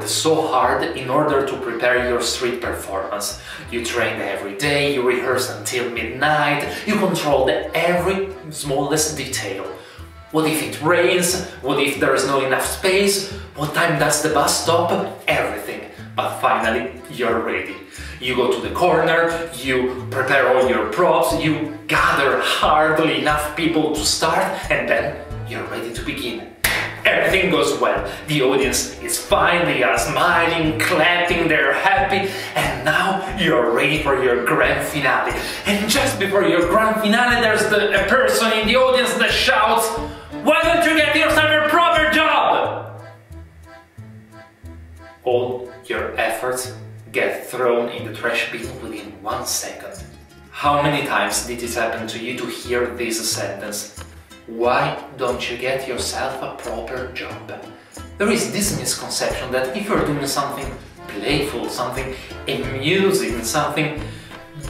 worked so hard in order to prepare your street performance. You trained every day, you rehearsed until midnight, you controlled every smallest detail. What if it rains? What if there is not enough space? What time does the bus stop? Everything. But finally, you're ready. You go to the corner, you prepare all your props, you gather hardly enough people to start, and then you're ready to begin. Everything goes well, the audience is fine, they are smiling, clapping, they're happy, and now you're ready for your grand finale. And just before your grand finale, there's a person in the audience that shouts, "Why don't you get yourself a proper job?" All your efforts get thrown in the trash bin within 1 second. How many times did it happen to you to hear this sentence? Why don't you get yourself a proper job? There is this misconception that if you're doing something playful, something amusing, something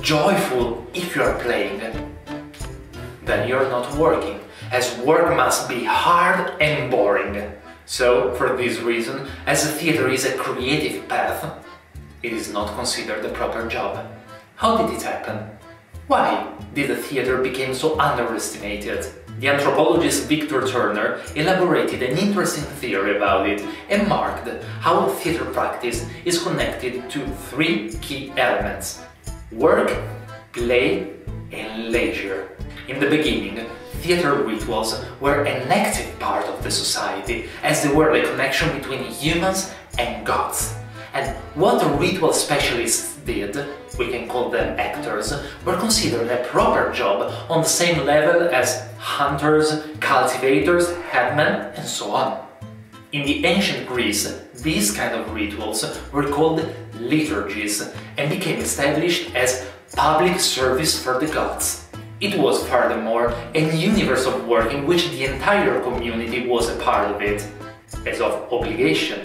joyful, if you're playing, then you're not working, as work must be hard and boring. So, for this reason, as a theater is a creative path, it is not considered a proper job. How did it happen? Why did the theater become so underestimated? The anthropologist Victor Turner elaborated an interesting theory about it and marked how theater practice is connected to 3 key elements: work, play, and leisure. In the beginning, theater rituals were an active part of the society, as they were the connection between humans and gods. And what ritual specialists did, we can call them actors, were considered a proper job on the same level as hunters, cultivators, headmen, and so on. In the ancient Greece, these kind of rituals were called liturgies and became established as public service for the gods. It was furthermore a universe of work in which the entire community was a part of it, as of obligation,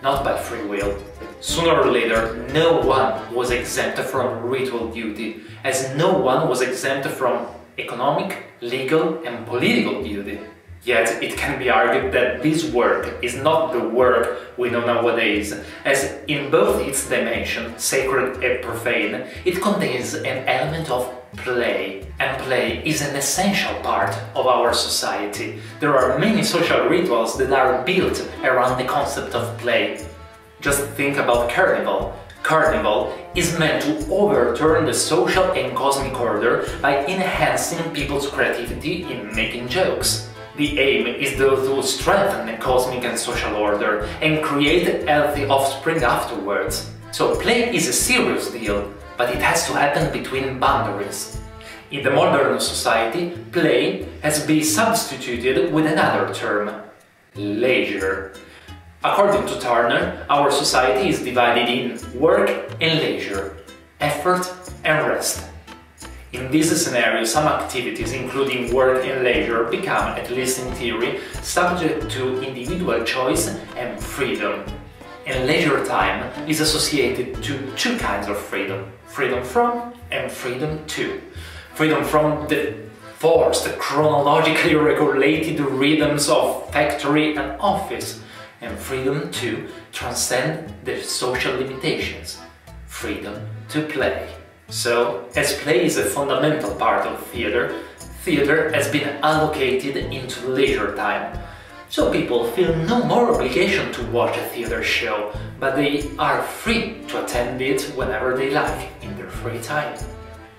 not by free will. Sooner or later, no one was exempt from ritual duty, as no one was exempt from economic, legal and political duty. Yet it can be argued that this work is not the work we know nowadays, as in both its dimension, sacred and profane, it contains an element of play, and play is an essential part of our society. There are many social rituals that are built around the concept of play. Just think about Carnival. Carnival is meant to overturn the social and cosmic order by enhancing people's creativity in making jokes. The aim is though to strengthen the cosmic and social order and create healthy offspring afterwards. So play is a serious deal, but it has to happen between boundaries. In the modern society, play has been substituted with another term: leisure. According to Turner, our society is divided in work and leisure, effort and rest. In this scenario, some activities, including work and leisure, become, at least in theory, subject to individual choice and freedom. And leisure time is associated to 2 kinds of freedom: freedom from and freedom to. Freedom from the forced, chronologically regulated rhythms of factory and office, and freedom to transcend the social limitations, freedom to play. So, as play is a fundamental part of theater, theater has been allocated into leisure time. So people feel no more obligation to watch a theater show, but they are free to attend it whenever they like, in their free time.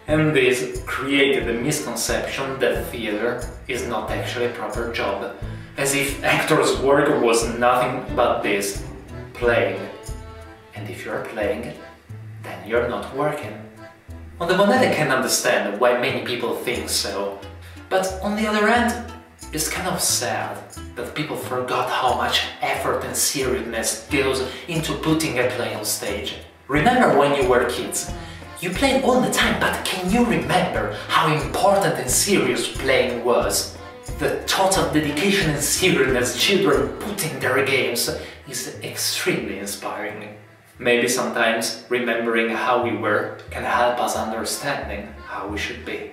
And this created the misconception that theater is not actually a proper job, as if actors' work was nothing but this, playing. And if you're playing, then you're not working. On the one hand, I can understand why many people think so, but on the other hand, it's kind of sad that people forgot how much effort and seriousness goes into putting a play on stage. Remember when you were kids? You played all the time, but can you remember how important and serious playing was? The total dedication and seriousness children put in their games is extremely inspiring. Maybe sometimes remembering how we were can help us understanding how we should be.